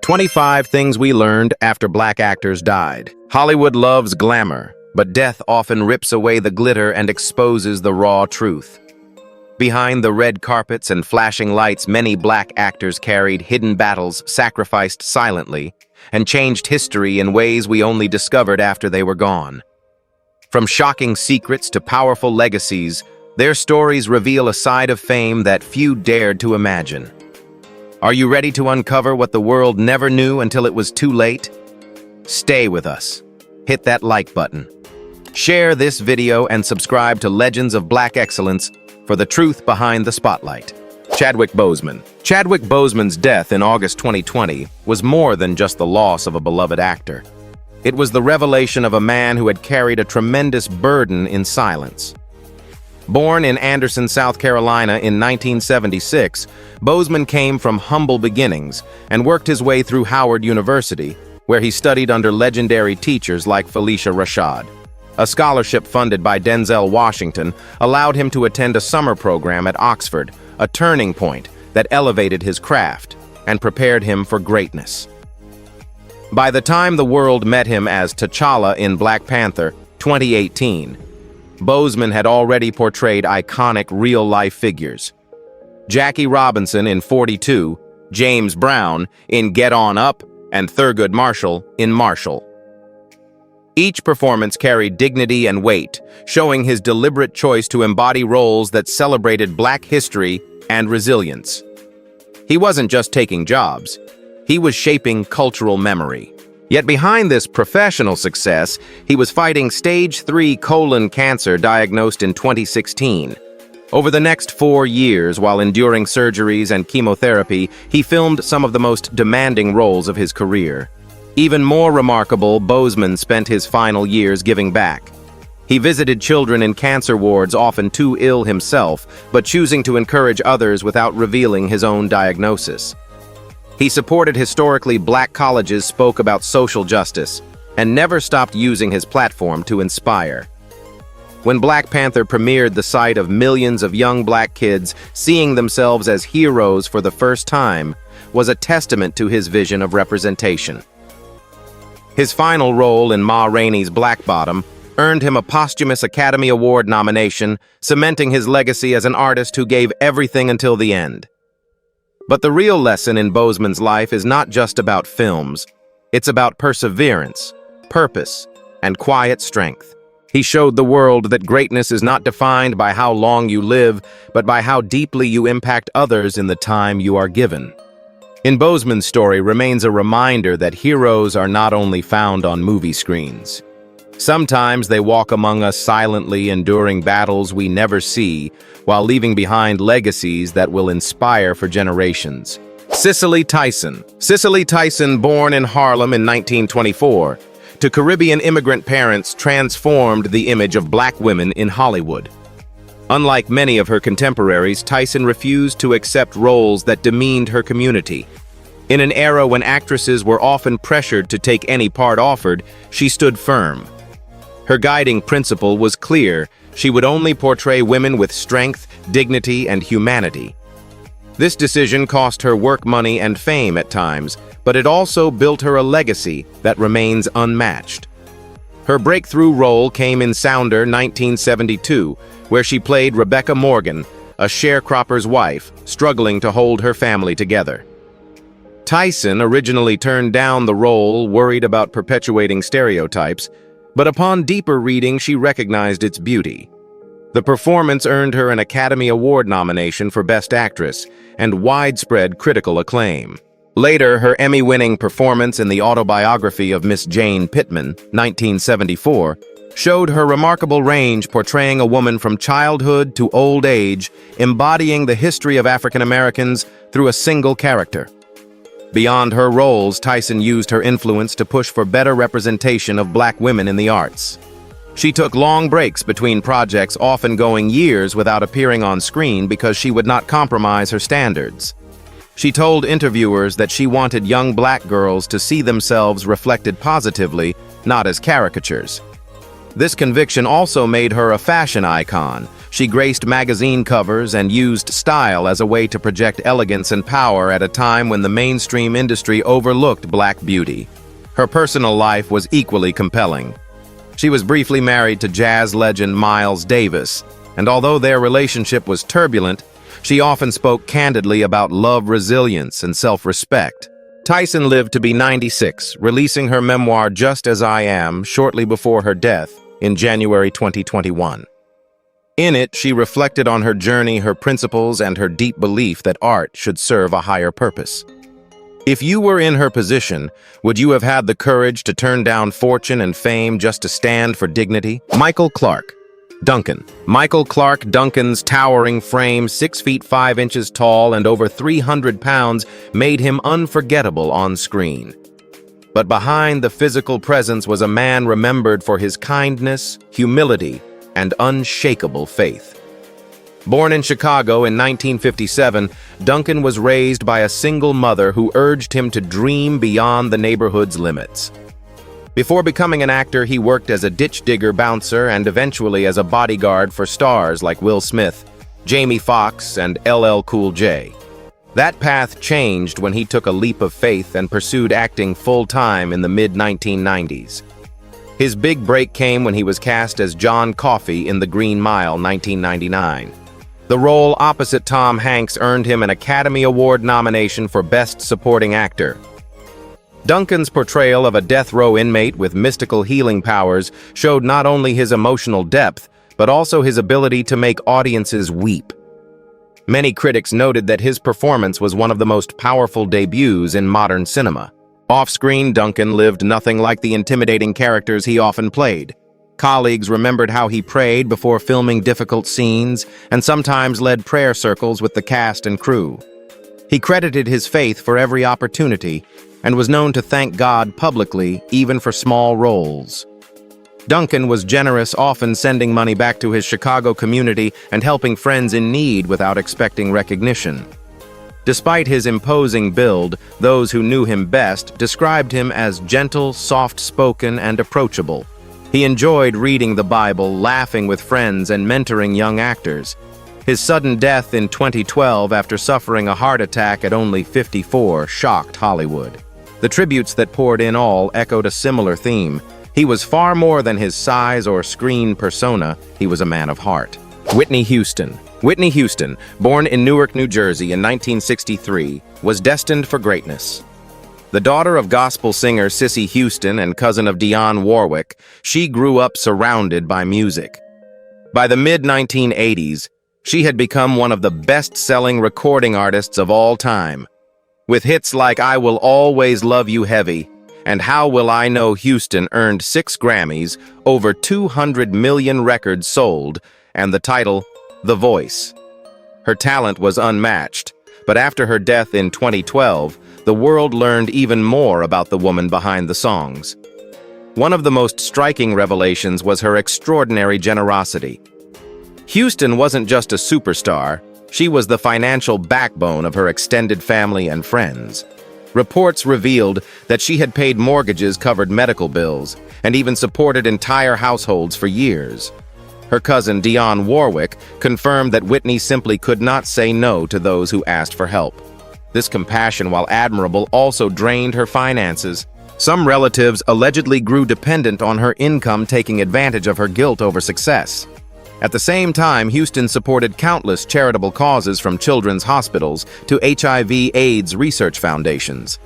25 Things We Learned After Black Actors Died. Hollywood loves glamour, but death often rips away the glitter and exposes the raw truth. Behind the red carpets and flashing lights, many black actors carried hidden battles, sacrificed silently, and changed history in ways we only discovered after they were gone. From shocking secrets to powerful legacies, their stories reveal a side of fame that few dared to imagine. Are you ready to uncover what the world never knew until it was too late? Stay with us. Hit that like button. Share this video and subscribe to Legends of Black Excellence for the truth behind the spotlight. Chadwick Boseman. Chadwick Boseman's death in August 2020 was more than just the loss of a beloved actor. It was the revelation of a man who had carried a tremendous burden in silence. Born in Anderson, South Carolina in 1976, Boseman came from humble beginnings and worked his way through Howard University, where he studied under legendary teachers like Felicia Rashad. A scholarship funded by Denzel Washington allowed him to attend a summer program at Oxford, a turning point that elevated his craft and prepared him for greatness. By the time the world met him as T'Challa in Black Panther 2018, Boseman had already portrayed iconic real-life figures. Jackie Robinson in 42, James Brown in Get On Up, and Thurgood Marshall in Marshall. Each performance carried dignity and weight, showing his deliberate choice to embody roles that celebrated Black history and resilience. He wasn't just taking jobs, he was shaping cultural memory. Yet behind this professional success, he was fighting stage 3 colon cancer diagnosed in 2016. Over the next 4 years, while enduring surgeries and chemotherapy, he filmed some of the most demanding roles of his career. Even more remarkable, Boseman spent his final years giving back. He visited children in cancer wards, often too ill himself, but choosing to encourage others without revealing his own diagnosis. He supported historically Black colleges, spoke about social justice, and never stopped using his platform to inspire. When Black Panther premiered, the sight of millions of young Black kids seeing themselves as heroes for the first time was a testament to his vision of representation. His final role in Ma Rainey's Black Bottom earned him a posthumous Academy Award nomination, cementing his legacy as an artist who gave everything until the end. But the real lesson in Boseman's life is not just about films. It's about perseverance, purpose, and quiet strength. He showed the world that greatness is not defined by how long you live, but by how deeply you impact others in the time you are given. In Boseman's story remains a reminder that heroes are not only found on movie screens. Sometimes they walk among us silently, enduring battles we never see, while leaving behind legacies that will inspire for generations. Cicely Tyson. Cicely Tyson, born in Harlem in 1924, to Caribbean immigrant parents, transformed the image of Black women in Hollywood. Unlike many of her contemporaries, Tyson refused to accept roles that demeaned her community. In an era when actresses were often pressured to take any part offered, she stood firm. Her guiding principle was clear: she would only portray women with strength, dignity, and humanity. This decision cost her work, money, and fame at times, but it also built her a legacy that remains unmatched. Her breakthrough role came in Sounder 1972, where she played Rebecca Morgan, a sharecropper's wife, struggling to hold her family together. Tyson originally turned down the role, worried about perpetuating stereotypes, but upon deeper reading, she recognized its beauty. The performance earned her an Academy Award nomination for Best Actress and widespread critical acclaim. Later, her Emmy-winning performance in the autobiography of Miss Jane Pittman, 1974, showed her remarkable range, portraying a woman from childhood to old age, embodying the history of African Americans through a single character. Beyond her roles, Tyson used her influence to push for better representation of Black women in the arts. She took long breaks between projects, often going years without appearing on screen because she would not compromise her standards. She told interviewers that she wanted young Black girls to see themselves reflected positively, not as caricatures. This conviction also made her a fashion icon, She graced magazine covers and used style as a way to project elegance and power at a time when the mainstream industry overlooked Black beauty. Her personal life was equally compelling. She was briefly married to jazz legend Miles Davis, and although their relationship was turbulent, she often spoke candidly about love, resilience, and self-respect. Tyson lived to be 96, releasing her memoir Just As I Am shortly before her death in January 2021. In it, she reflected on her journey, her principles, and her deep belief that art should serve a higher purpose. If you were in her position, would you have had the courage to turn down fortune and fame just to stand for dignity? Michael Clarke Duncan. Michael Clarke Duncan's towering frame, 6 feet 5 inches tall and over 300 pounds, made him unforgettable on screen. But behind the physical presence was a man remembered for his kindness, humility, and unshakable faith. Born in Chicago in 1957, Duncan was raised by a single mother who urged him to dream beyond the neighborhood's limits. Before becoming an actor, he worked as a ditch digger bouncer and eventually as a bodyguard for stars like Will Smith, Jamie Foxx, and LL Cool J. That path changed when he took a leap of faith and pursued acting full-time in the mid-1990s. His big break came when he was cast as John Coffey in The Green Mile, 1999. The role opposite Tom Hanks earned him an Academy Award nomination for Best Supporting Actor. Duncan's portrayal of a death row inmate with mystical healing powers showed not only his emotional depth, but also his ability to make audiences weep. Many critics noted that his performance was one of the most powerful debuts in modern cinema. Off-screen, Duncan lived nothing like the intimidating characters he often played. Colleagues remembered how he prayed before filming difficult scenes and sometimes led prayer circles with the cast and crew. He credited his faith for every opportunity and was known to thank God publicly, even for small roles. Duncan was generous, often sending money back to his Chicago community and helping friends in need without expecting recognition. Despite his imposing build, those who knew him best described him as gentle, soft-spoken, and approachable. He enjoyed reading the Bible, laughing with friends, and mentoring young actors. His sudden death in 2012 after suffering a heart attack at only 54 shocked Hollywood. The tributes that poured in all echoed a similar theme. He was far more than his size or screen persona. He was a man of heart. Whitney Houston. Whitney Houston, born in Newark, New Jersey in 1963, was destined for greatness. The daughter of gospel singer Cissy Houston and cousin of Dionne Warwick, she grew up surrounded by music. By the mid-1980s, she had become one of the best-selling recording artists of all time. With hits like I Will Always Love You Heavy and How Will I Know, Houston earned 6 Grammys, over 200 million records sold, and the title, The Voice. Her talent was unmatched, but after her death in 2012, the world learned even more about the woman behind the songs. One of the most striking revelations was her extraordinary generosity. Houston wasn't just a superstar, she was the financial backbone of her extended family and friends. Reports revealed that she had paid mortgages, covered medical bills, and even supported entire households for years. Her cousin, Dionne Warwick, confirmed that Whitney simply could not say no to those who asked for help. This compassion, while admirable, also drained her finances. Some relatives allegedly grew dependent on her income, taking advantage of her guilt over success. At the same time, Houston supported countless charitable causes from children's hospitals to HIV/AIDS research foundations.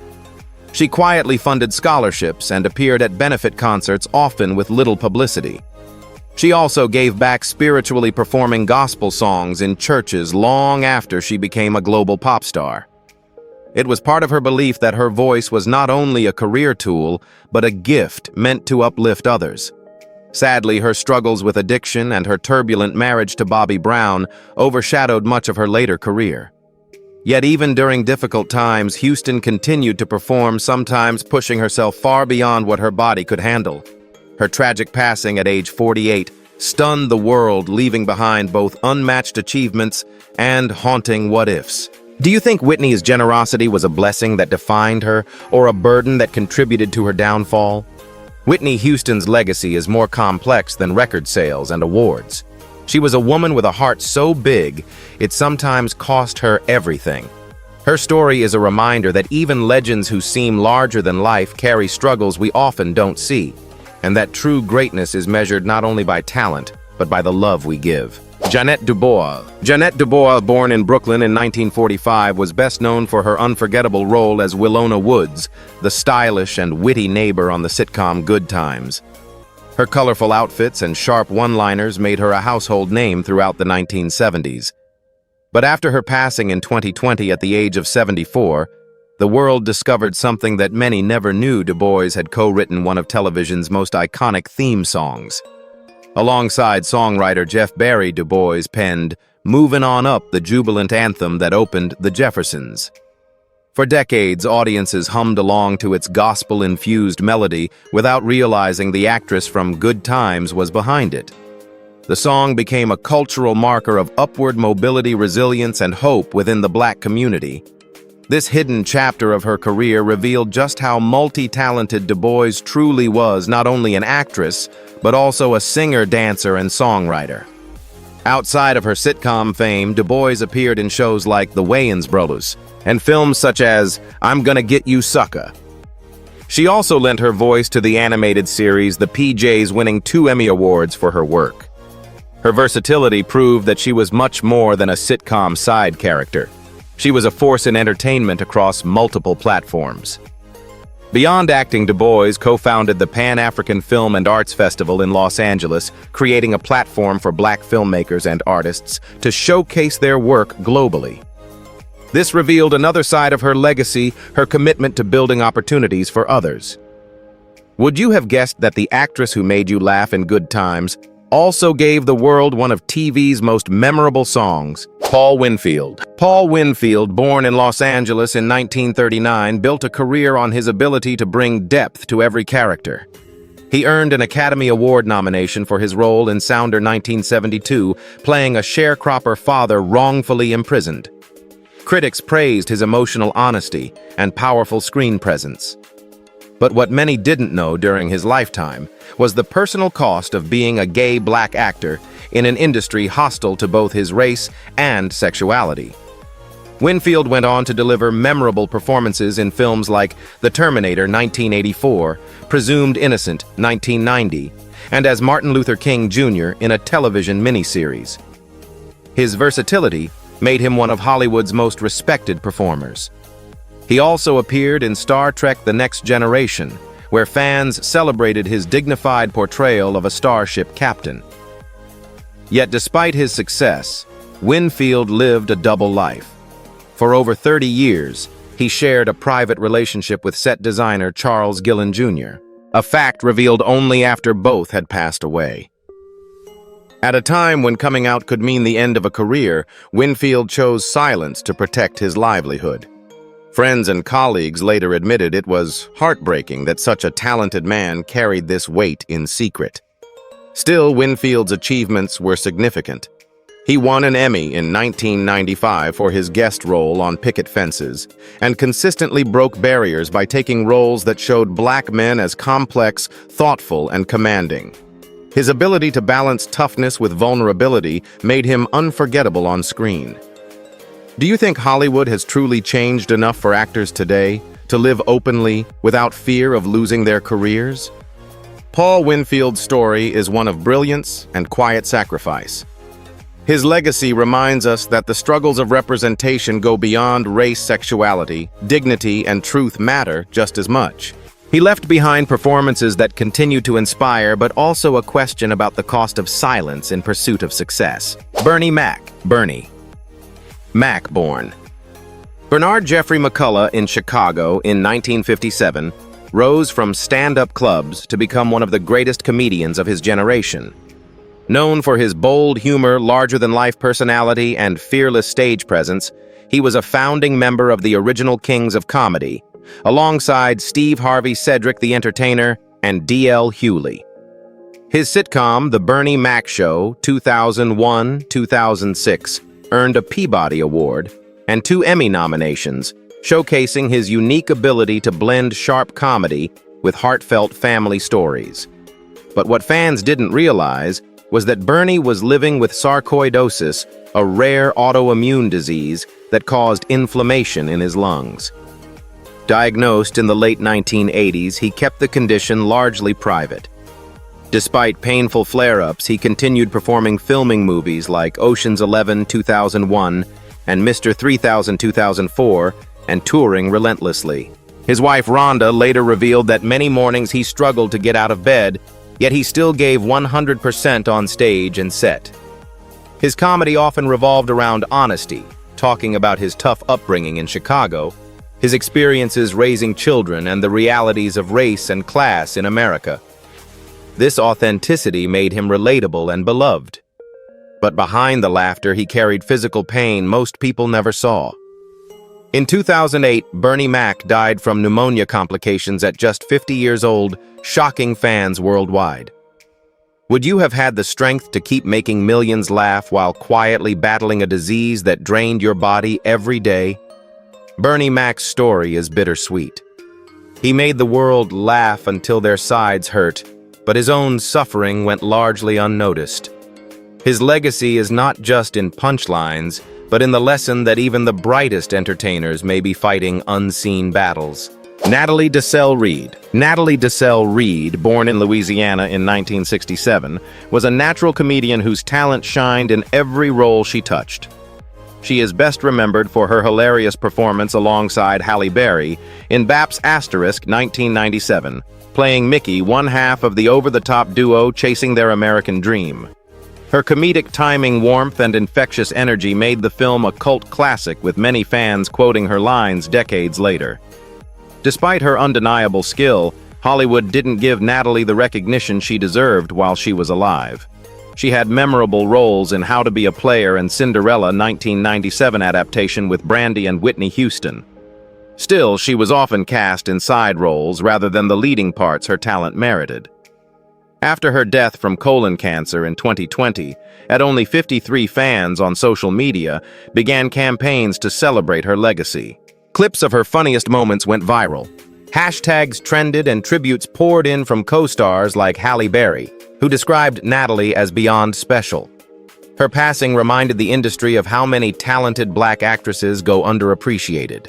She quietly funded scholarships and appeared at benefit concerts, often with little publicity. She also gave back, spiritually performing gospel songs in churches long after she became a global pop star. It was part of her belief that her voice was not only a career tool, but a gift meant to uplift others. Sadly, her struggles with addiction and her turbulent marriage to Bobby Brown overshadowed much of her later career. Yet even during difficult times, Houston continued to perform, sometimes pushing herself far beyond what her body could handle. Her tragic passing at age 48 stunned the world, leaving behind both unmatched achievements and haunting what-ifs. Do you think Whitney's generosity was a blessing that defined her, or a burden that contributed to her downfall? Whitney Houston's legacy is more complex than record sales and awards. She was a woman with a heart so big, it sometimes cost her everything. Her story is a reminder that even legends who seem larger than life carry struggles we often don't see, and that true greatness is measured not only by talent, but by the love we give. Jeanette Dubois. Jeanette Dubois, born in Brooklyn in 1945, was best known for her unforgettable role as Willona Woods, the stylish and witty neighbor on the sitcom Good Times. Her colorful outfits and sharp one-liners made her a household name throughout the 1970s. But after her passing in 2020 at the age of 74, the world discovered something that many never knew. Dubois had co-written one of television's most iconic theme songs. Alongside songwriter Jeff Barry, Dubois penned "Movin' On Up," the jubilant anthem that opened The Jeffersons. For decades, audiences hummed along to its gospel-infused melody without realizing the actress from Good Times was behind it. The song became a cultural marker of upward mobility, resilience, and hope within the Black community. This hidden chapter of her career revealed just how multi-talented Dubois truly was, not only an actress, but also a singer, dancer, and songwriter. Outside of her sitcom fame, Dubois appeared in shows like The Wayans Brothers and films such as I'm Gonna Get You Sucker. She also lent her voice to the animated series The PJs, winning 2 Emmy Awards for her work. Her versatility proved that she was much more than a sitcom side character. She was a force in entertainment across multiple platforms. Beyond acting, Dubois co-founded the Pan-African Film and Arts Festival in Los Angeles, creating a platform for Black filmmakers and artists to showcase their work globally. This revealed another side of her legacy, her commitment to building opportunities for others. Would you have guessed that the actress who made you laugh in Good Times also gave the world one of TV's most memorable songs? Paul Winfield. Paul Winfield, born in Los Angeles in 1939, built a career on his ability to bring depth to every character. He earned an Academy Award nomination for his role in Sounder 1972, playing a sharecropper father wrongfully imprisoned. Critics praised his emotional honesty and powerful screen presence. But what many didn't know during his lifetime was the personal cost of being a gay Black actor in an industry hostile to both his race and sexuality. Winfield went on to deliver memorable performances in films like The Terminator 1984, Presumed Innocent 1990, and as Martin Luther King Jr. in a television miniseries. His versatility made him one of Hollywood's most respected performers. He also appeared in Star Trek: The Next Generation, where fans celebrated his dignified portrayal of a starship captain. Yet despite his success, Winfield lived a double life. For over 30 years, he shared a private relationship with set designer Charles Gillen Jr., a fact revealed only after both had passed away. At a time when coming out could mean the end of a career, Winfield chose silence to protect his livelihood. Friends and colleagues later admitted it was heartbreaking that such a talented man carried this weight in secret. Still, Winfield's achievements were significant. He won an Emmy in 1995 for his guest role on Picket Fences, and consistently broke barriers by taking roles that showed Black men as complex, thoughtful, and commanding. His ability to balance toughness with vulnerability made him unforgettable on screen. Do you think Hollywood has truly changed enough for actors today to live openly without fear of losing their careers? Paul Winfield's story is one of brilliance and quiet sacrifice. His legacy reminds us that the struggles of representation go beyond race, sexuality, dignity, and truth matter just as much. He left behind performances that continue to inspire, but also a question about the cost of silence in pursuit of success. Bernie Mac. Bernie Mac born. Bernard Jeffrey McCullough in Chicago in 1957 rose from stand-up clubs to become one of the greatest comedians of his generation. Known for his bold humor, larger-than-life personality, and fearless stage presence, he was a founding member of the original Kings of Comedy, alongside Steve Harvey, Cedric the Entertainer, and D.L. Hewley. His sitcom, The Bernie Mac Show, 2001-2006, earned a Peabody Award and 2 Emmy nominations, showcasing his unique ability to blend sharp comedy with heartfelt family stories. But what fans didn't realize was that Bernie was living with sarcoidosis, a rare autoimmune disease that caused inflammation in his lungs. Diagnosed in the late 1980s, he kept the condition largely private. Despite painful flare-ups, he continued performing filming movies like Ocean's 11 2001 and Mr. 3000 2004 and touring relentlessly. His wife Rhonda later revealed that many mornings he struggled to get out of bed, yet he still gave 100% on stage and set. His comedy often revolved around honesty, talking about his tough upbringing in Chicago, his experiences raising children, and the realities of race and class in America. This authenticity made him relatable and beloved. But behind the laughter, he carried physical pain most people never saw. In 2008, Bernie Mac died from pneumonia complications at just 50 years old, shocking fans worldwide. Would you have had the strength to keep making millions laugh while quietly battling a disease that drained your body every day? Bernie Mac's story is bittersweet. He made the world laugh until their sides hurt, but his own suffering went largely unnoticed. His legacy is not just in punchlines, but in the lesson that even the brightest entertainers may be fighting unseen battles. Natalie Desselle Reid. Natalie Desselle Reid, born in Louisiana in 1967, was a natural comedian whose talent shined in every role she touched. She is best remembered for her hilarious performance alongside Halle Berry in Baps Asterisk 1997, playing Mickey, one half of the over-the-top duo chasing their American dream. Her comedic timing, warmth, and infectious energy made the film a cult classic, with many fans quoting her lines decades later. Despite her undeniable skill, Hollywood didn't give Natalie the recognition she deserved while she was alive. She had memorable roles in How to Be a Player and Cinderella 1997 adaptation with Brandy and Whitney Houston. Still, she was often cast in side roles rather than the leading parts her talent merited. After her death from colon cancer in 2020, at only 53, fans on social media began campaigns to celebrate her legacy. Clips of her funniest moments went viral. Hashtags trended and tributes poured in from co-stars like Halle Berry, who described Natalie as beyond special. Her passing reminded the industry of how many talented black actresses go underappreciated.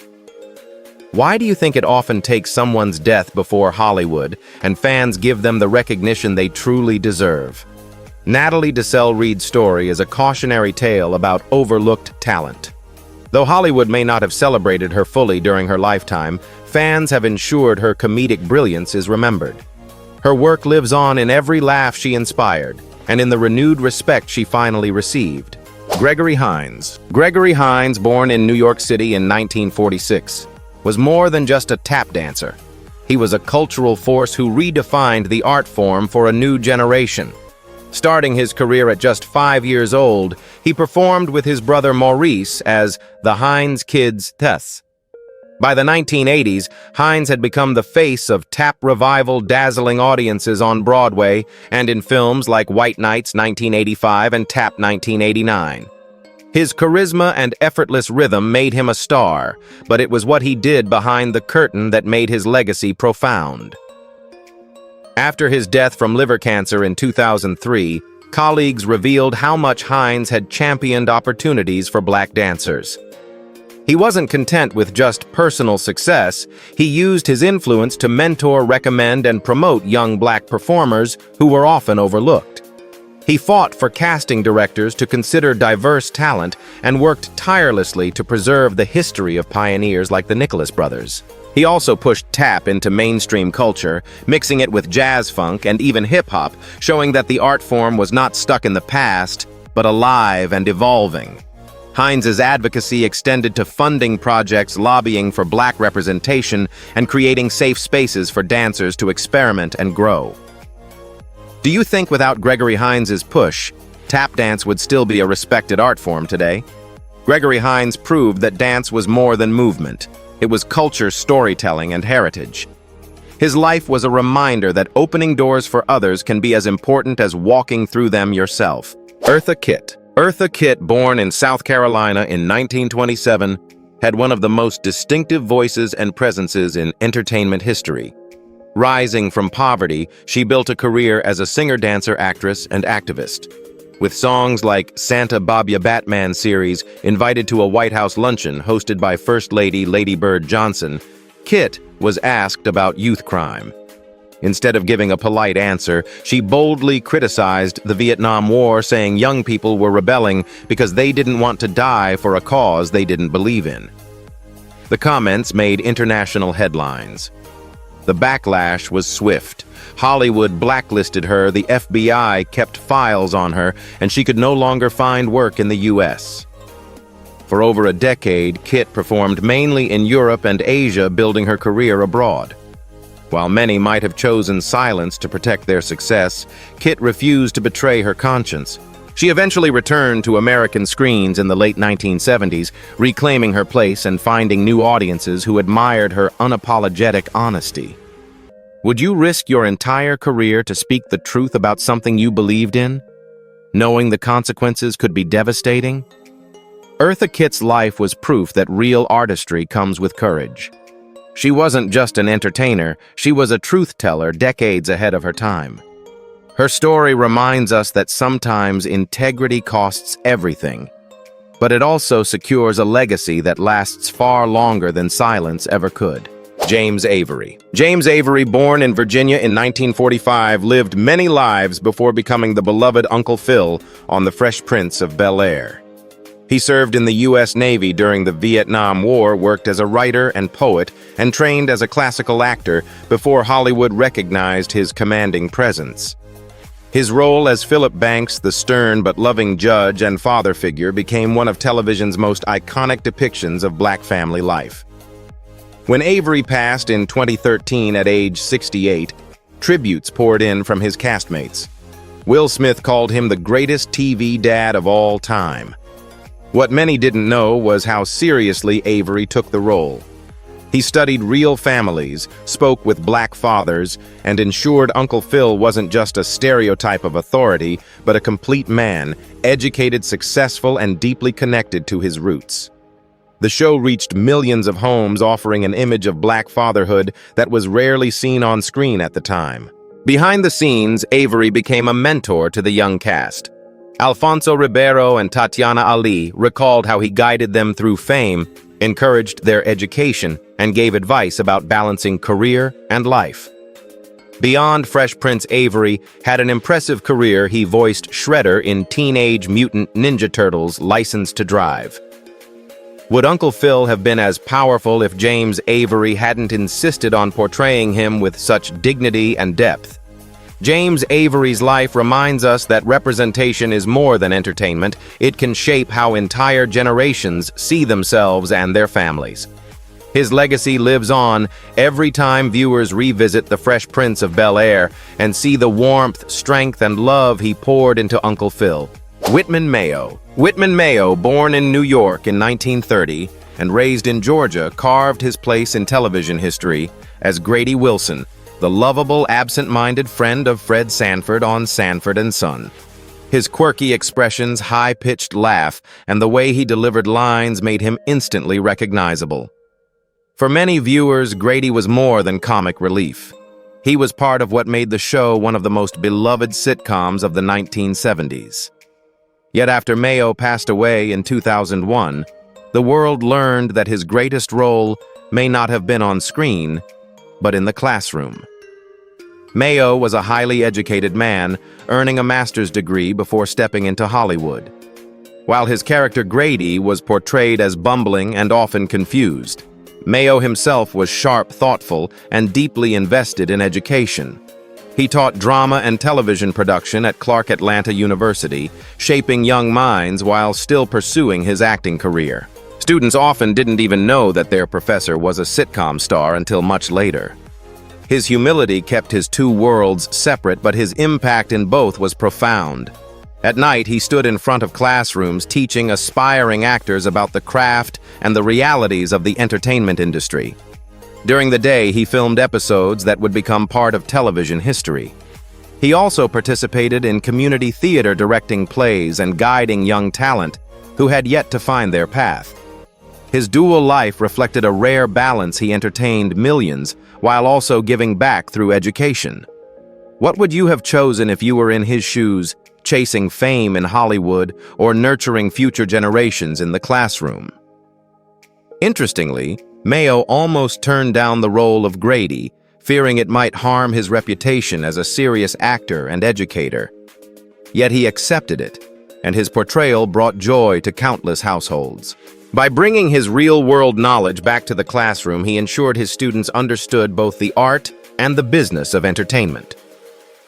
Why do you think it often takes someone's death before Hollywood and fans give them the recognition they truly deserve? Natalie Desselle Reid's story is a cautionary tale about overlooked talent. Though Hollywood may not have celebrated her fully during her lifetime, fans have ensured her comedic brilliance is remembered. Her work lives on in every laugh she inspired, and in the renewed respect she finally received. Gregory Hines. Gregory Hines, born in New York City in 1946, was more than just a tap dancer. He was a cultural force who redefined the art form for a new generation. Starting his career at just 5 years old, he performed with his brother Maurice as the Hines Kids Tess. By the 1980s, Hines had become the face of tap revival, dazzling audiences on Broadway and in films like White Nights 1985 and Tap 1989. His charisma and effortless rhythm made him a star, but it was what he did behind the curtain that made his legacy profound. After his death from liver cancer in 2003, colleagues revealed how much Hines had championed opportunities for black dancers. He wasn't content with just personal success. He used his influence to mentor, recommend, and promote young black performers who were often overlooked. He fought for casting directors to consider diverse talent and worked tirelessly to preserve the history of pioneers like the Nicholas brothers. He also pushed tap into mainstream culture, mixing it with jazz funk and even hip-hop, showing that the art form was not stuck in the past, but alive and evolving. Hines's advocacy extended to funding projects, lobbying for black representation, and creating safe spaces for dancers to experiment and grow. Do you think without Gregory Hines's push, tap dance would still be a respected art form today? Gregory Hines proved that dance was more than movement. It was culture, storytelling, and heritage. His life was a reminder that opening doors for others can be as important as walking through them yourself. Eartha Kitt. Eartha Kitt, born in South Carolina in 1927, had one of the most distinctive voices and presences in entertainment history. Rising from poverty, she built a career as a singer, dancer, actress, and activist. With songs like Santa Barbara Batman series, invited to a White House luncheon hosted by First Lady Lady Bird Johnson, Kit was asked about youth crime. Instead of giving a polite answer, she boldly criticized the Vietnam War, saying young people were rebelling because they didn't want to die for a cause they didn't believe in. The comments made international headlines. The backlash was swift. Hollywood blacklisted her, the FBI kept files on her, and she could no longer find work in the U.S. For over a decade, Kit performed mainly in Europe and Asia, building her career abroad. While many might have chosen silence to protect their success, Kit refused to betray her conscience. She eventually returned to American screens in the late 1970s, reclaiming her place and finding new audiences who admired her unapologetic honesty. Would you risk your entire career to speak the truth about something you believed in, knowing the consequences could be devastating? Eartha Kitt's life was proof that real artistry comes with courage. She wasn't just an entertainer, she was a truth-teller decades ahead of her time. Her story reminds us that sometimes integrity costs everything, but it also secures a legacy that lasts far longer than silence ever could. James Avery. James Avery, born in Virginia in 1945, lived many lives before becoming the beloved Uncle Phil on The Fresh Prince of Bel-Air. He served in the U.S. Navy during the Vietnam War, worked as a writer and poet, and trained as a classical actor before Hollywood recognized his commanding presence. His role as Philip Banks, the stern but loving judge and father figure, became one of television's most iconic depictions of Black family life. When Avery passed in 2013 at age 68, tributes poured in from his castmates. Will Smith called him the greatest TV dad of all time. What many didn't know was how seriously Avery took the role. He studied real families, spoke with Black fathers, and ensured Uncle Phil wasn't just a stereotype of authority, but a complete man, educated, successful, and deeply connected to his roots. The show reached millions of homes, offering an image of Black fatherhood that was rarely seen on screen at the time. Behind the scenes, Avery became a mentor to the young cast. Alfonso Ribeiro and Tatiana Ali recalled how he guided them through fame, encouraged their education, and gave advice about balancing career and life. Beyond Fresh Prince, Avery had an impressive career. He voiced Shredder in Teenage Mutant Ninja Turtles: License to Drive. Would Uncle Phil have been as powerful if James Avery hadn't insisted on portraying him with such dignity and depth? James Avery's life reminds us that representation is more than entertainment. It can shape how entire generations see themselves and their families. His legacy lives on every time viewers revisit The Fresh Prince of Bel-Air and see the warmth, strength, and love he poured into Uncle Phil. Whitman Mayo. Whitman Mayo, born in New York in 1930 and raised in Georgia, carved his place in television history as Grady Wilson, the lovable, absent-minded friend of Fred Sanford on Sanford and Son. His quirky expressions, high-pitched laugh, and the way he delivered lines made him instantly recognizable. For many viewers, Grady was more than comic relief. He was part of what made the show one of the most beloved sitcoms of the 1970s. Yet after Mayo passed away in 2001, the world learned that his greatest role may not have been on screen, but in the classroom. Mayo was a highly educated man, earning a master's degree before stepping into Hollywood. While his character Grady was portrayed as bumbling and often confused, Mayo himself was sharp, thoughtful, and deeply invested in education. He taught drama and television production at Clark Atlanta University, shaping young minds while still pursuing his acting career. Students often didn't even know that their professor was a sitcom star until much later. His humility kept his two worlds separate, but his impact in both was profound. At night, he stood in front of classrooms teaching aspiring actors about the craft and the realities of the entertainment industry. During the day, he filmed episodes that would become part of television history. He also participated in community theater, directing plays and guiding young talent who had yet to find their path. His dual life reflected a rare balance. He entertained millions while also giving back through education. What would you have chosen if you were in his shoes, chasing fame in Hollywood or nurturing future generations in the classroom? Interestingly, Mayo almost turned down the role of Grady, fearing it might harm his reputation as a serious actor and educator. Yet he accepted it, and his portrayal brought joy to countless households. By bringing his real-world knowledge back to the classroom, he ensured his students understood both the art and the business of entertainment.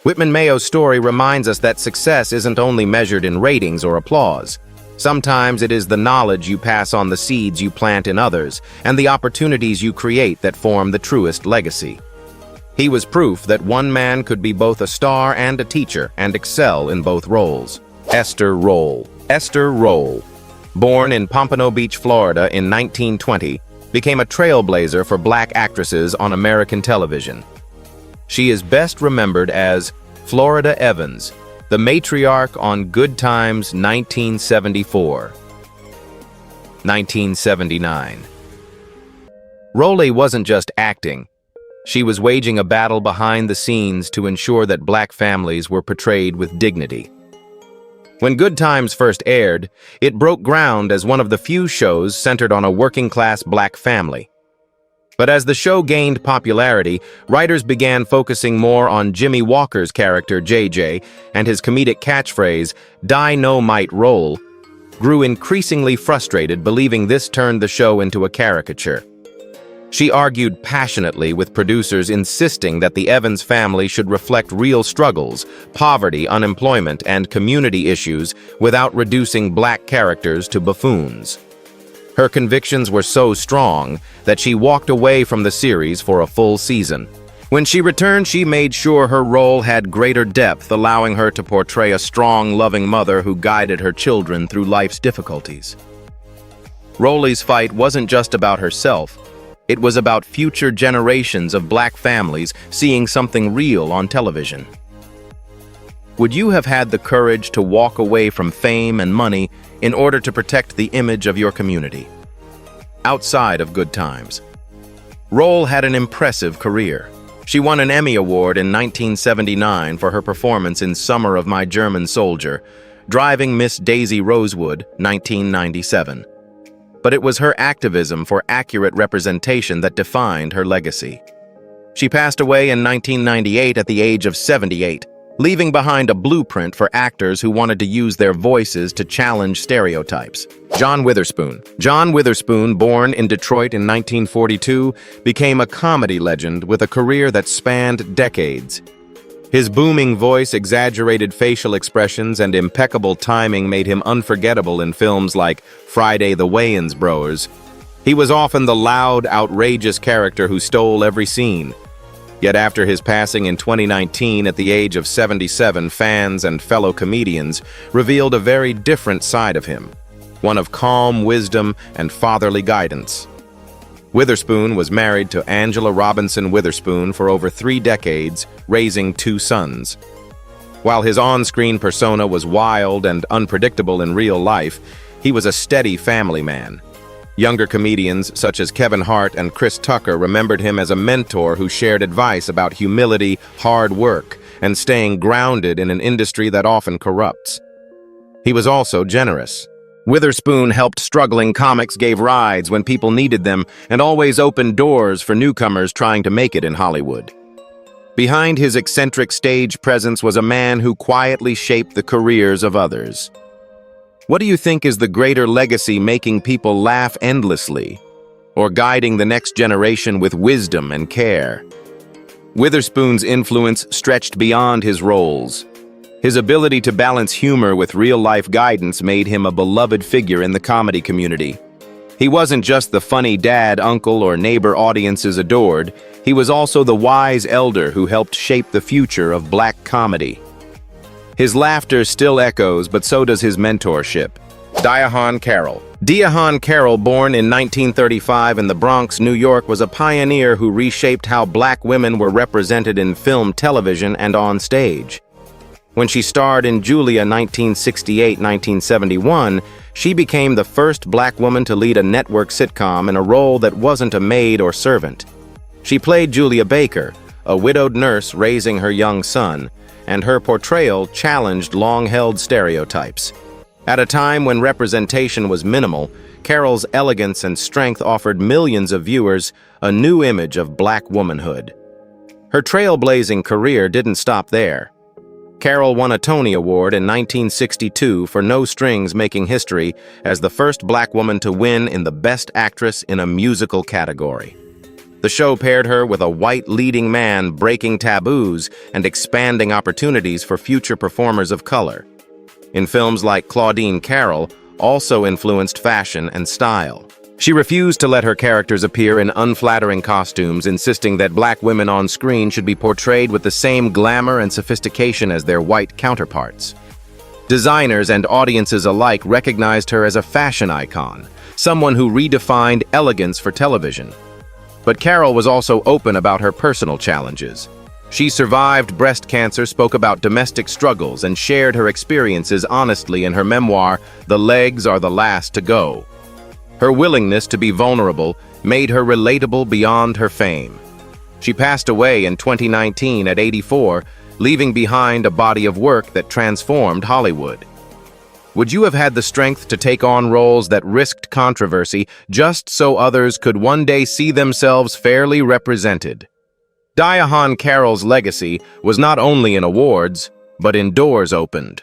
Whitman Mayo's story reminds us that success isn't only measured in ratings or applause. Sometimes it is the knowledge you pass on, the seeds you plant in others, and the opportunities you create that form the truest legacy. He was proof that one man could be both a star and a teacher and excel in both roles. Esther Rolle. Esther Rolle, born in Pompano Beach, Florida in 1920, became a trailblazer for black actresses on American television. She is best remembered as Florida Evans, the matriarch on Good Times 1974. 1979. Rolle wasn't just acting. She was waging a battle behind the scenes to ensure that black families were portrayed with dignity. When Good Times first aired, it broke ground as one of the few shows centered on a working-class black family. But as the show gained popularity, writers began focusing more on Jimmy Walker's character, JJ, and his comedic catchphrase, "Die no might roll," grew increasingly frustrated, believing this turned the show into a caricature. She argued passionately with producers, insisting that the Evans family should reflect real struggles, poverty, unemployment, and community issues without reducing black characters to buffoons. Her convictions were so strong that she walked away from the series for a full season. When she returned, she made sure her role had greater depth, allowing her to portray a strong, loving mother who guided her children through life's difficulties. Rolle's fight wasn't just about herself. It was about future generations of black families seeing something real on television. Would you have had the courage to walk away from fame and money in order to protect the image of your community? Outside of Good Times, Rolle had an impressive career. She won an Emmy Award in 1979 for her performance in Summer of My German Soldier, Driving Miss Daisy Rosewood, 1997. But it was her activism for accurate representation that defined her legacy. She passed away in 1998 at the age of 78, leaving behind a blueprint for actors who wanted to use their voices to challenge stereotypes. John Witherspoon. John Witherspoon, born in Detroit in 1942, became a comedy legend with a career that spanned decades. His booming voice, exaggerated facial expressions, and impeccable timing made him unforgettable in films like Friday the Wayans Bros. He was often the loud, outrageous character who stole every scene. Yet after his passing in 2019 at the age of 77, fans and fellow comedians revealed a very different side of him, one of calm wisdom and fatherly guidance. Witherspoon was married to Angela Robinson Witherspoon for over 3 decades, raising 2 sons. While his on-screen persona was wild and unpredictable in real life, he was a steady family man. Younger comedians such as Kevin Hart and Chris Tucker remembered him as a mentor who shared advice about humility, hard work, and staying grounded in an industry that often corrupts. He was also generous. Witherspoon helped struggling comics, gave rides when people needed them, and always opened doors for newcomers trying to make it in Hollywood. Behind his eccentric stage presence was a man who quietly shaped the careers of others. What do you think is the greater legacy, making people laugh endlessly, or guiding the next generation with wisdom and care? Witherspoon's influence stretched beyond his roles. His ability to balance humor with real-life guidance made him a beloved figure in the comedy community. He wasn't just the funny dad, uncle, or neighbor audiences adored. He was also the wise elder who helped shape the future of black comedy. His laughter still echoes, but so does his mentorship. Diahann Carroll. Diahann Carroll, born in 1935 in the Bronx, New York, was a pioneer who reshaped how black women were represented in film, television, and on stage. When she starred in Julia 1968-1971, she became the first black woman to lead a network sitcom in a role that wasn't a maid or servant. She played Julia Baker, a widowed nurse raising her young son, and her portrayal challenged long-held stereotypes. At a time when representation was minimal, Carol's elegance and strength offered millions of viewers a new image of black womanhood. Her trailblazing career didn't stop there. Carol won a Tony Award in 1962 for No Strings, making history as the first black woman to win in the Best Actress in a Musical category. The show paired her with a white leading man, breaking taboos and expanding opportunities for future performers of color. In films like Claudine Carroll, also influenced fashion and style. She refused to let her characters appear in unflattering costumes, insisting that black women on screen should be portrayed with the same glamour and sophistication as their white counterparts. Designers and audiences alike recognized her as a fashion icon, someone who redefined elegance for television. But Carol was also open about her personal challenges. She survived breast cancer, spoke about domestic struggles, and shared her experiences honestly in her memoir, The Legs Are the Last to Go. Her willingness to be vulnerable made her relatable beyond her fame. She passed away in 2019 at 84, leaving behind a body of work that transformed Hollywood. Would you have had the strength to take on roles that risked controversy just so others could one day see themselves fairly represented? Diane Carroll's legacy was not only in awards, but in doors opened.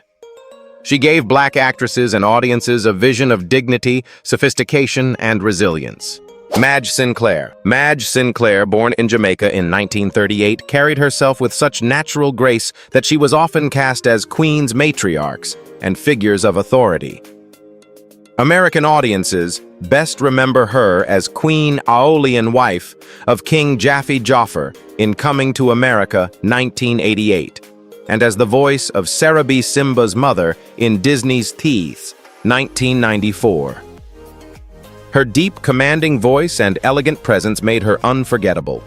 She gave black actresses and audiences a vision of dignity, sophistication, and resilience. Madge Sinclair. Madge Sinclair, born in Jamaica in 1938, carried herself with such natural grace that she was often cast as Queen's matriarchs and figures of authority. American audiences best remember her as Queen Aeolian wife of King Jaffe Joffer in Coming to America 1988, and as the voice of Sarabi Simba's mother in Disney's Thieves 1994. Her deep, commanding voice and elegant presence made her unforgettable.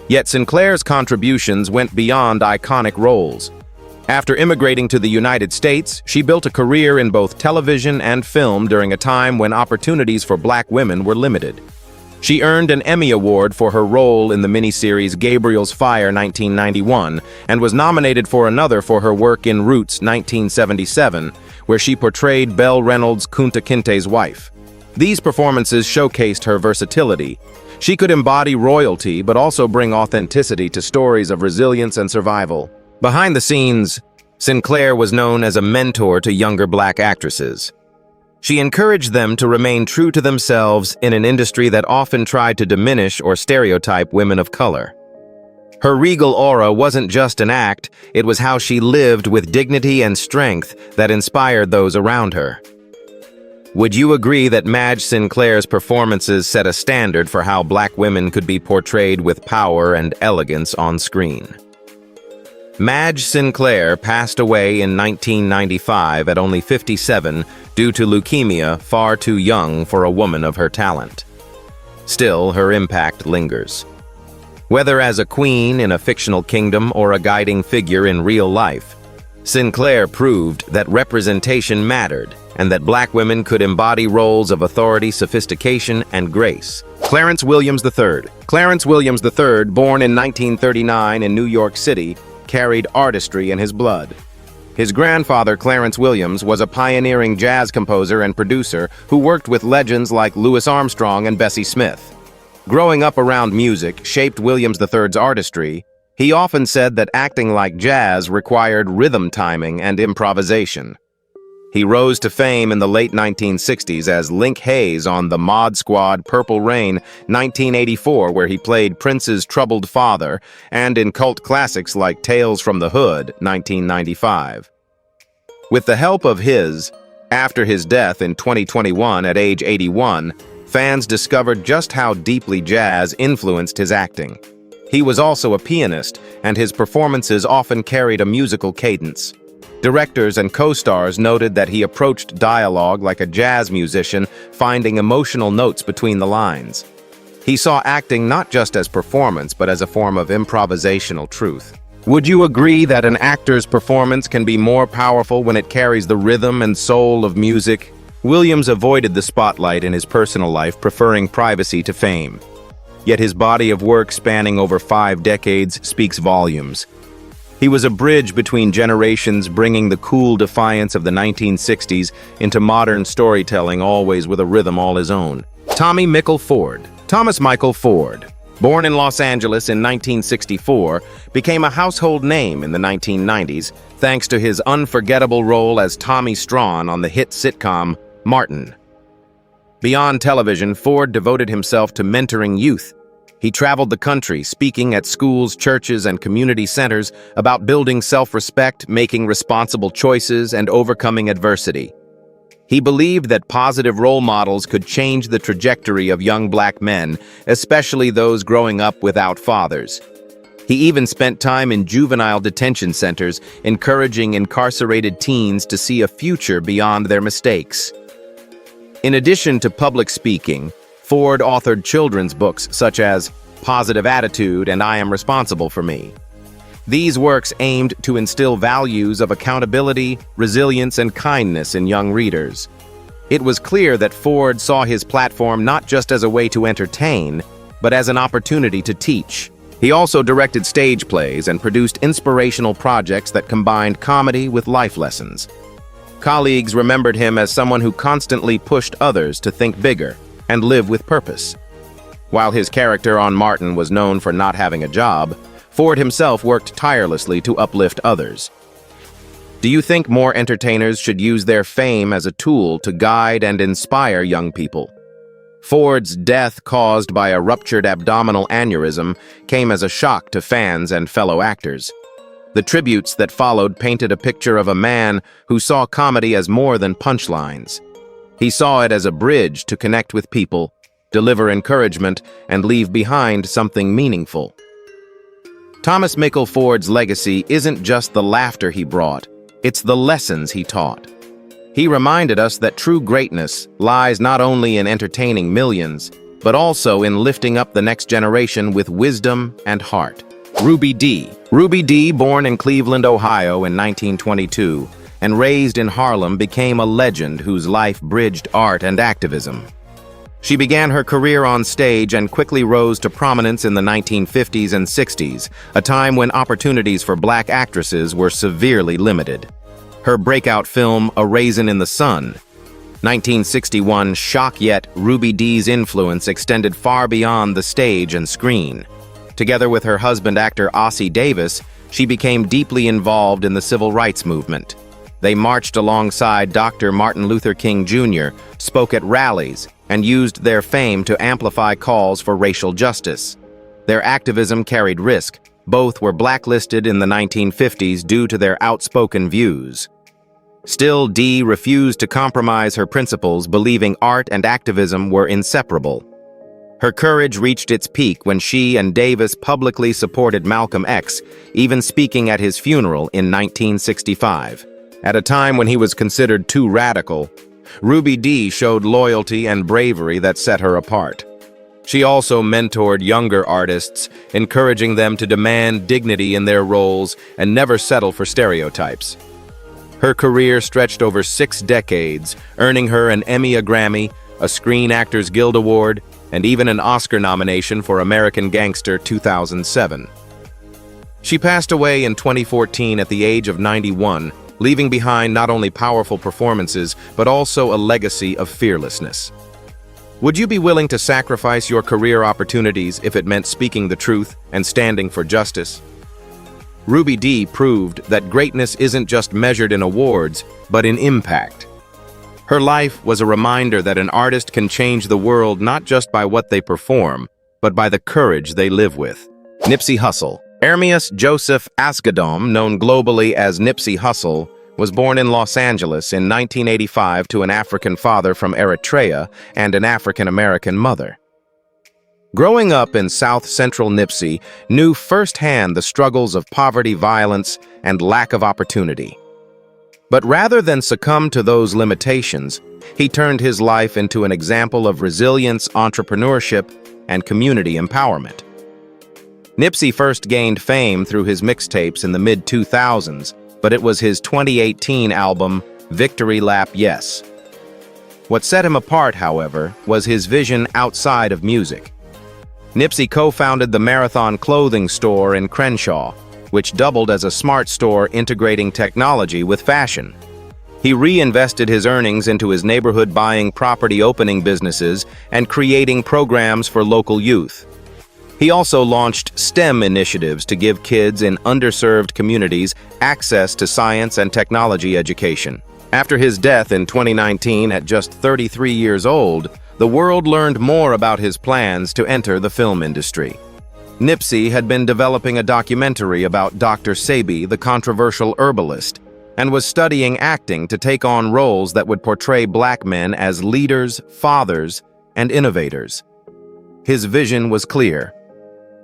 Yet Sinclair's contributions went beyond iconic roles. After immigrating to the United States, she built a career in both television and film during a time when opportunities for black women were limited. She earned an Emmy Award for her role in the miniseries Gabriel's Fire 1991 and was nominated for another for her work in Roots 1977, where she portrayed Belle Reynolds' Kunta Kinte's wife. These performances showcased her versatility. She could embody royalty but also bring authenticity to stories of resilience and survival. Behind the scenes, Sinclair was known as a mentor to younger black actresses. She encouraged them to remain true to themselves in an industry that often tried to diminish or stereotype women of color. Her regal aura wasn't just an act, it was how she lived with dignity and strength that inspired those around her. Would you agree that Madge Sinclair's performances set a standard for how black women could be portrayed with power and elegance on screen? Madge Sinclair passed away in 1995 at only 57 due to leukemia, far too young for a woman of her talent. Still, her impact lingers. Whether as a queen in a fictional kingdom or a guiding figure in real life, Sinclair proved that representation mattered and that black women could embody roles of authority, sophistication, and grace. Clarence Williams III. Clarence Williams III, born in 1939 in New York City, carried artistry in his blood. His grandfather, Clarence Williams, was a pioneering jazz composer and producer who worked with legends like Louis Armstrong and Bessie Smith. Growing up around music shaped Williams III's artistry. He often said that acting like jazz required rhythm timing and improvisation. He rose to fame in the late 1960s as Link Hayes on the Mod Squad Purple Rain 1984, where he played Prince's troubled father, and in cult classics like Tales from the Hood 1995. With the help of after his death in 2021 at age 81, fans discovered just how deeply jazz influenced his acting. He was also a pianist, and his performances often carried a musical cadence. Directors and co-stars noted that he approached dialogue like a jazz musician, finding emotional notes between the lines. He saw acting not just as performance, but as a form of improvisational truth. Would you agree that an actor's performance can be more powerful when it carries the rhythm and soul of music? Williams avoided the spotlight in his personal life, preferring privacy to fame. Yet his body of work spanning over 5 decades speaks volumes. He was a bridge between generations, bringing the cool defiance of the 1960s into modern storytelling, always with a rhythm all his own. Thomas Michael Ford, born in Los Angeles in 1964, became a household name in the 1990s thanks to his unforgettable role as Tommy Strawn on the hit sitcom Martin. Beyond television, Ford devoted himself to mentoring youth. He traveled the country, speaking at schools, churches, and community centers about building self-respect, making responsible choices, and overcoming adversity. He believed that positive role models could change the trajectory of young black men, especially those growing up without fathers. He even spent time in juvenile detention centers, encouraging incarcerated teens to see a future beyond their mistakes. In addition to public speaking, Ford authored children's books such as Positive Attitude and I Am Responsible for Me. These works aimed to instill values of accountability, resilience, and kindness in young readers. It was clear that Ford saw his platform not just as a way to entertain, but as an opportunity to teach. He also directed stage plays and produced inspirational projects that combined comedy with life lessons. Colleagues remembered him as someone who constantly pushed others to think bigger and live with purpose. While his character on Martin was known for not having a job, Ford himself worked tirelessly to uplift others. Do you think more entertainers should use their fame as a tool to guide and inspire young people? Ford's death, caused by a ruptured abdominal aneurysm, came as a shock to fans and fellow actors. The tributes that followed painted a picture of a man who saw comedy as more than punchlines. He saw it as a bridge to connect with people, deliver encouragement, and leave behind something meaningful. Thomas Michael Ford's legacy isn't just the laughter he brought, it's the lessons he taught. He reminded us that true greatness lies not only in entertaining millions, but also in lifting up the next generation with wisdom and heart. Ruby Dee, born in Cleveland, Ohio in 1922 and raised in Harlem, became a legend whose life bridged art and activism. She began her career on stage and quickly rose to prominence in the 1950s and 60s, a time when opportunities for black actresses were severely limited. Her breakout film, A Raisin in the Sun, 1961, shock, yet Ruby Dee's influence extended far beyond the stage and screen. Together with her husband, actor Ossie Davis, she became deeply involved in the civil rights movement. They marched alongside Dr. Martin Luther King Jr., spoke at rallies, and used their fame to amplify calls for racial justice. Their activism carried risk. Both were blacklisted in the 1950s due to their outspoken views. Still, Dee refused to compromise her principles, believing art and activism were inseparable. Her courage reached its peak when she and Davis publicly supported Malcolm X, even speaking at his funeral in 1965. At a time when he was considered too radical, Ruby Dee showed loyalty and bravery that set her apart. She also mentored younger artists, encouraging them to demand dignity in their roles and never settle for stereotypes. Her career stretched over 6 decades, earning her an Emmy, a Grammy, a Screen Actors Guild Award, and even an Oscar nomination for American Gangster 2007. She passed away in 2014 at the age of 91, leaving behind not only powerful performances, but also a legacy of fearlessness. Would you be willing to sacrifice your career opportunities if it meant speaking the truth and standing for justice? Ruby Dee proved that greatness isn't just measured in awards, but in impact. Her life was a reminder that an artist can change the world not just by what they perform, but by the courage they live with. Nipsey Hussle. Ermias Joseph Asghedom, known globally as Nipsey Hussle, was born in Los Angeles in 1985 to an African father from Eritrea and an African-American mother. Growing up in South-Central Nipsey knew firsthand the struggles of poverty, violence, and lack of opportunity. But rather than succumb to those limitations, he turned his life into an example of resilience, entrepreneurship, and community empowerment. Nipsey first gained fame through his mixtapes in the mid-2000s, but it was his 2018 album, Victory Lap Yes. What set him apart, however, was his vision outside of music. Nipsey co-founded the Marathon clothing store in Crenshaw, which doubled as a smart store integrating technology with fashion. He reinvested his earnings into his neighborhood buying property opening businesses and creating programs for local youth. He also launched STEM initiatives to give kids in underserved communities access to science and technology education. After his death in 2019 at just 33 years old, the world learned more about his plans to enter the film industry. Nipsey had been developing a documentary about Dr. Sebi, the controversial herbalist, and was studying acting to take on roles that would portray black men as leaders, fathers, and innovators. His vision was clear: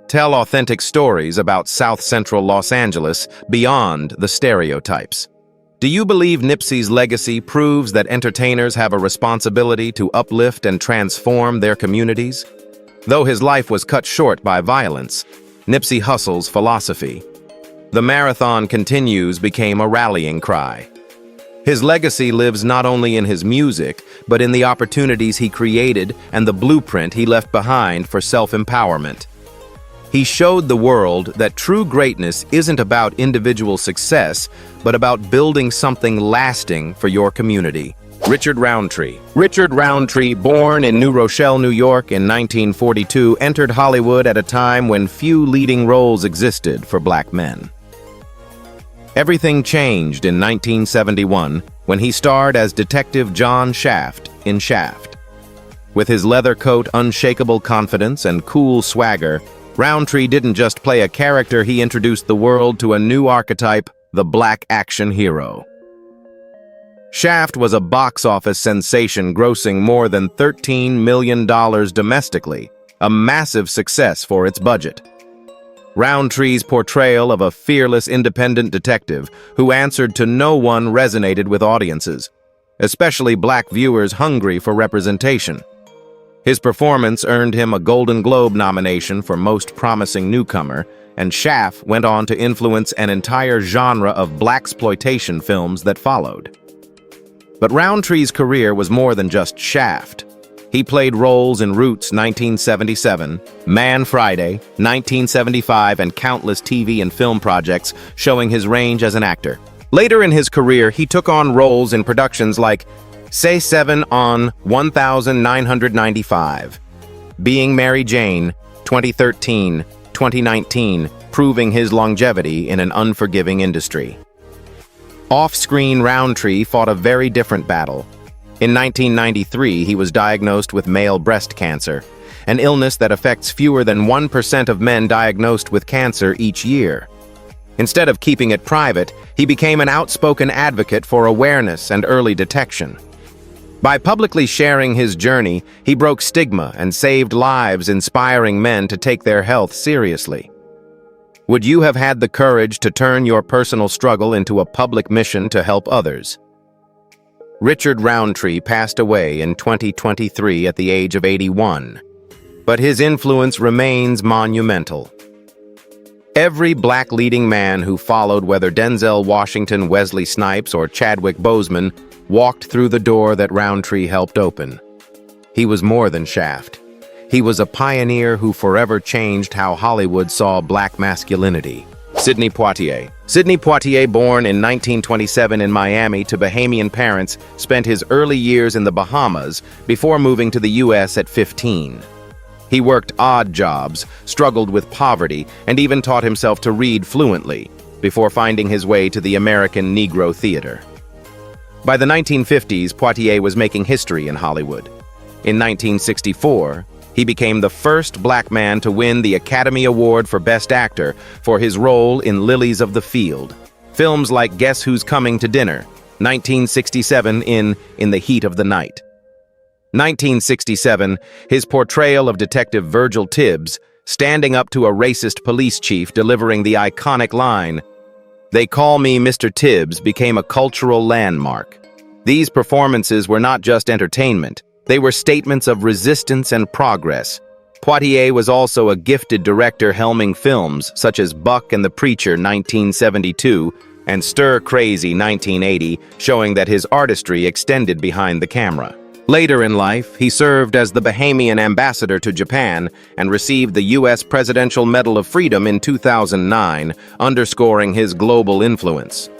tell authentic stories about South Central Los Angeles beyond the stereotypes. Do you believe Nipsey's legacy proves that entertainers have a responsibility to uplift and transform their communities? Though his life was cut short by violence, Nipsey Hussle's philosophy, "The marathon continues," became a rallying cry. His legacy lives not only in his music, but in the opportunities he created and the blueprint he left behind for self-empowerment. He showed the world that true greatness isn't about individual success, but about building something lasting for your community. Richard Roundtree. Richard Roundtree, born in New Rochelle, New York in 1942, entered Hollywood at a time when few leading roles existed for black men. Everything changed in 1971 when he starred as Detective John Shaft in Shaft. With his leather coat, unshakable confidence, and cool swagger, Roundtree didn't just play a character, he introduced the world to a new archetype, the black action hero. Shaft was a box office sensation, grossing more than $13 million domestically, a massive success for its budget. Roundtree's portrayal of a fearless independent detective who answered to no one resonated with audiences, especially black viewers hungry for representation. His performance earned him a Golden Globe nomination for Most Promising Newcomer, and Shaft went on to influence an entire genre of blaxploitation films that followed. But Roundtree's career was more than just Shaft. He played roles in Roots 1977, Man Friday 1975, and countless TV and film projects, showing his range as an actor. Later in his career, he took on roles in productions like Say 7 on 1995, Being Mary Jane, 2013, 2019, proving his longevity in an unforgiving industry. Off-screen, Roundtree fought a very different battle. In 1993, he was diagnosed with male breast cancer, an illness that affects fewer than 1% of men diagnosed with cancer each year. Instead of keeping it private, he became an outspoken advocate for awareness and early detection. By publicly sharing his journey, he broke stigma and saved lives, inspiring men to take their health seriously. Would you have had the courage to turn your personal struggle into a public mission to help others? Richard Roundtree passed away in 2023 at the age of 81, but his influence remains monumental. Every black leading man who followed, whether Denzel Washington, Wesley Snipes, or Chadwick Boseman, walked through the door that Roundtree helped open. He was more than Shaft. He was a pioneer who forever changed how Hollywood saw black masculinity. Sidney Poitier. Sidney Poitier, born in 1927 in Miami to Bahamian parents, spent his early years in the Bahamas before moving to the U.S. at 15. He worked odd jobs, struggled with poverty, and even taught himself to read fluently, before finding his way to the American Negro Theater. By the 1950s, Poitier was making history in Hollywood. In 1964, he became the first black man to win the Academy Award for Best Actor for his role in Lilies of the Field. Films like Guess Who's Coming to Dinner, 1967 In the Heat of the Night. 1967, his portrayal of Detective Virgil Tibbs, standing up to a racist police chief delivering the iconic line, "They call me Mr. Tibbs," became a cultural landmark. These performances were not just entertainment, they were statements of resistance and progress. Poitier was also a gifted director, helming films such as Buck and the Preacher 1972 and Stir Crazy 1980, showing that his artistry extended behind the camera. Later in life, he served as the Bahamian ambassador to Japan and received the U.S. Presidential Medal of Freedom in 2009, underscoring his global influence.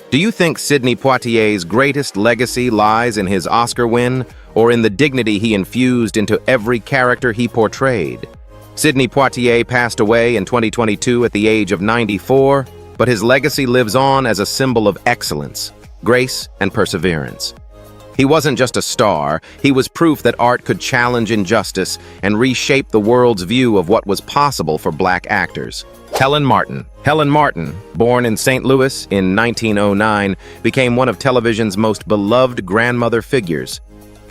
Do you think Sidney Poitier's greatest legacy lies in his Oscar win, or in the dignity he infused into every character he portrayed? Sidney Poitier passed away in 2022 at the age of 94, but his legacy lives on as a symbol of excellence, grace, and perseverance. He wasn't just a star, he was proof that art could challenge injustice and reshape the world's view of what was possible for Black actors. Helen Martin. Helen Martin, born in St. Louis in 1909, became one of television's most beloved grandmother figures.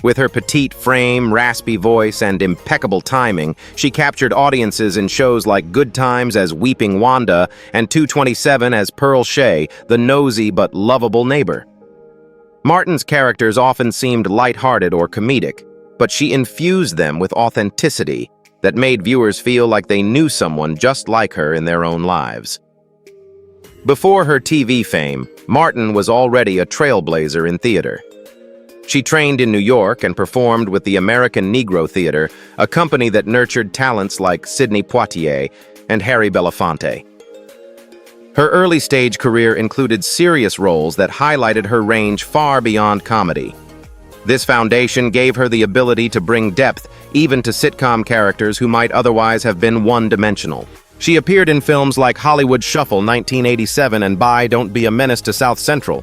With her petite frame, raspy voice, and impeccable timing, she captured audiences in shows like Good Times as Weeping Wanda and 227 as Pearl Shea, the nosy but lovable neighbor. Martin's characters often seemed lighthearted or comedic, but she infused them with authenticity that made viewers feel like they knew someone just like her in their own lives. Before her TV fame, Martin was already a trailblazer in theater. She trained in New York and performed with the American Negro Theater, a company that nurtured talents like Sidney Poitier and Harry Belafonte. Her early-stage career included serious roles that highlighted her range far beyond comedy. This foundation gave her the ability to bring depth even to sitcom characters who might otherwise have been one-dimensional. She appeared in films like Hollywood Shuffle 1987 and Bye, Don't Be a Menace to South Central,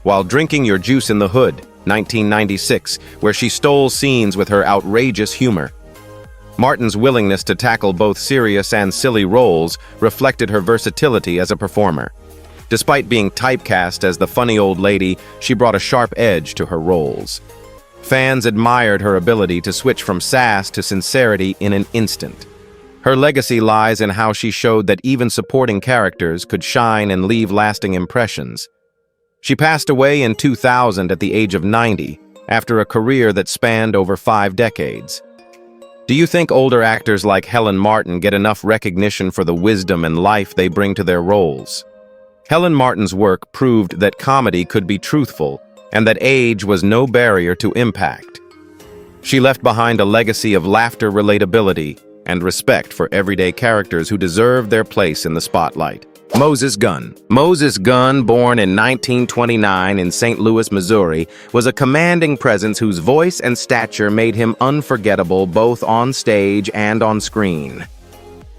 while Drinking Your Juice in the Hood 1996, where she stole scenes with her outrageous humor. Martin's willingness to tackle both serious and silly roles reflected her versatility as a performer. Despite being typecast as the funny old lady, she brought a sharp edge to her roles. Fans admired her ability to switch from sass to sincerity in an instant. Her legacy lies in how she showed that even supporting characters could shine and leave lasting impressions. She passed away in 2000 at the age of 90, after a career that spanned over 5 decades. Do you think older actors like Helen Martin get enough recognition for the wisdom and life they bring to their roles? Helen Martin's work proved that comedy could be truthful and that age was no barrier to impact. She left behind a legacy of laughter, relatability, and respect for everyday characters who deserved their place in the spotlight. Moses Gunn. Moses Gunn, born in 1929 in St. Louis, Missouri, was a commanding presence whose voice and stature made him unforgettable both on stage and on screen.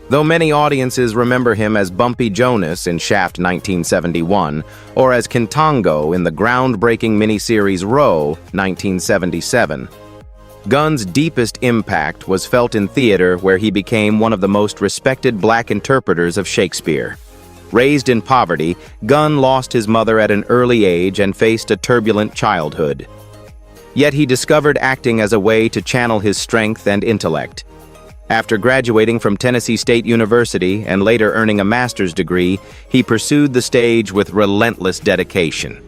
Though many audiences remember him as Bumpy Jonas in Shaft 1971, or as Kintango in the groundbreaking miniseries Row 1977, Gunn's deepest impact was felt in theater, where he became one of the most respected Black interpreters of Shakespeare. Raised in poverty, Gunn lost his mother at an early age and faced a turbulent childhood. Yet he discovered acting as a way to channel his strength and intellect. After graduating from Tennessee State University and later earning a master's degree, he pursued the stage with relentless dedication.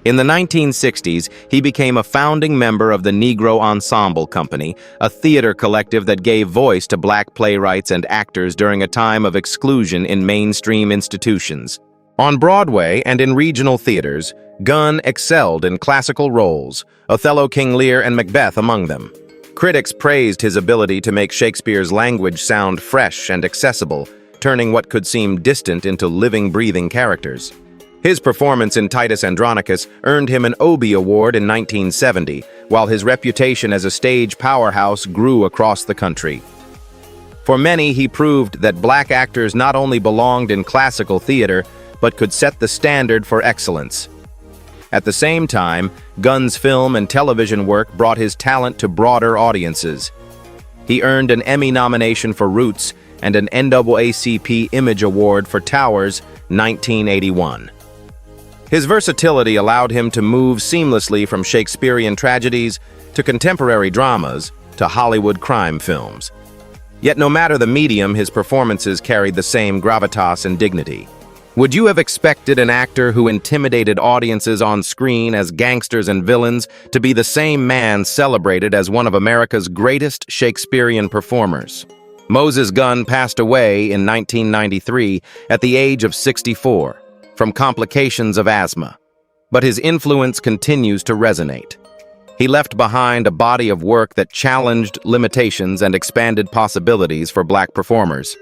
In the 1960s, he became a founding member of the Negro Ensemble Company, a theater collective that gave voice to Black playwrights and actors during a time of exclusion in mainstream institutions. On Broadway and in regional theaters, Gunn excelled in classical roles, Othello, King Lear, and Macbeth among them. Critics praised his ability to make Shakespeare's language sound fresh and accessible, turning what could seem distant into living, breathing characters. His performance in Titus Andronicus earned him an Obie Award in 1970, while his reputation as a stage powerhouse grew across the country. For many, he proved that Black actors not only belonged in classical theater, but could set the standard for excellence. At the same time, Gunn's film and television work brought his talent to broader audiences. He earned an Emmy nomination for Roots and an NAACP Image Award for Towers 1981. His versatility allowed him to move seamlessly from Shakespearean tragedies to contemporary dramas to Hollywood crime films. Yet no matter the medium, his performances carried the same gravitas and dignity. Would you have expected an actor who intimidated audiences on screen as gangsters and villains to be the same man celebrated as one of America's greatest Shakespearean performers? Moses Gunn passed away in 1993 at the age of 64 from complications of asthma, but his influence continues to resonate. He left behind a body of work that challenged limitations and expanded possibilities for Black performers.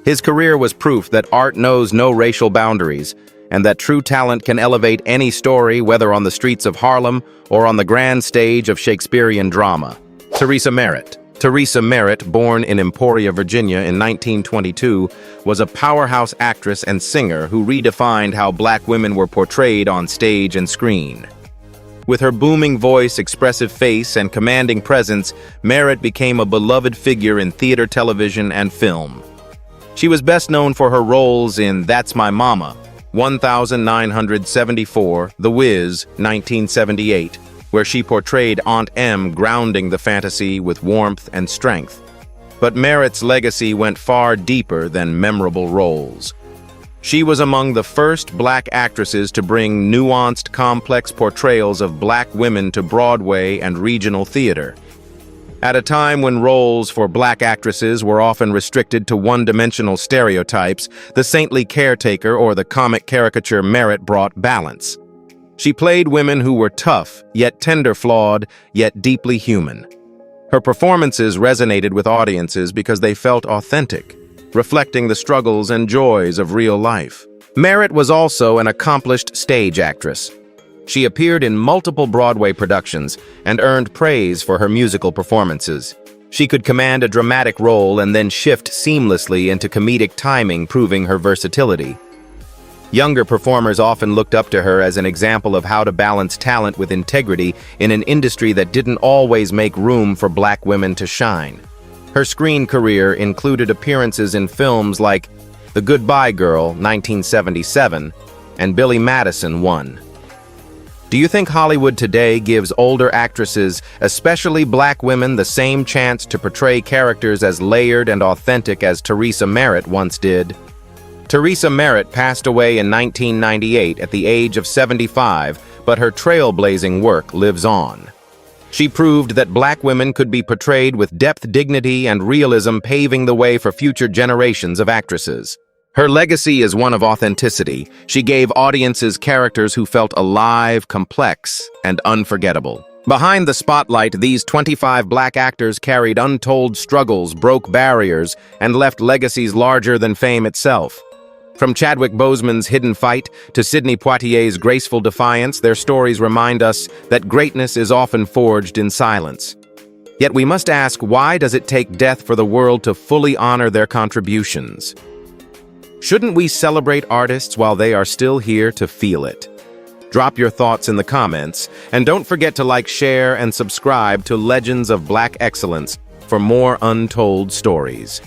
His career was proof that art knows no racial boundaries, and that true talent can elevate any story, whether on the streets of Harlem or on the grand stage of Shakespearean drama. Teresa Merritt. Teresa Merritt, born in Emporia, Virginia in 1922, was a powerhouse actress and singer who redefined how Black women were portrayed on stage and screen. With her booming voice, expressive face, and commanding presence, Merritt became a beloved figure in theater, television, and film. She was best known for her roles in That's My Mama, 1974, The Wiz, 1978, where she portrayed Aunt Em, grounding the fantasy with warmth and strength. But Merritt's legacy went far deeper than memorable roles. She was among the first Black actresses to bring nuanced, complex portrayals of Black women to Broadway and regional theater. At a time when roles for Black actresses were often restricted to one-dimensional stereotypes, the saintly caretaker or the comic caricature Merritt brought balance. She played women who were tough, yet tender-flawed, yet deeply human. Her performances resonated with audiences because they felt authentic, reflecting the struggles and joys of real life. Merritt was also an accomplished stage actress. She appeared in multiple Broadway productions and earned praise for her musical performances. She could command a dramatic role and then shift seamlessly into comedic timing, proving her versatility. Younger performers often looked up to her as an example of how to balance talent with integrity in an industry that didn't always make room for Black women to shine. Her screen career included appearances in films like The Goodbye Girl, 1977, and Billy Madison 1. Do you think Hollywood today gives older actresses, especially Black women, the same chance to portray characters as layered and authentic as Teresa Merritt once did? Teresa Merritt passed away in 1998 at the age of 75, but her trailblazing work lives on. She proved that Black women could be portrayed with depth, dignity, and realism, paving the way for future generations of actresses. Her legacy is one of authenticity. She gave audiences characters who felt alive, complex, and unforgettable. Behind the spotlight, these 25 Black actors carried untold struggles, broke barriers, and left legacies larger than fame itself. From Chadwick Boseman's hidden fight to Sidney Poitier's graceful defiance, their stories remind us that greatness is often forged in silence. Yet we must ask, why does it take death for the world to fully honor their contributions? Shouldn't we celebrate artists while they are still here to feel it? Drop your thoughts in the comments, and don't forget to like, share, and subscribe to Legends of Black Excellence for more untold stories.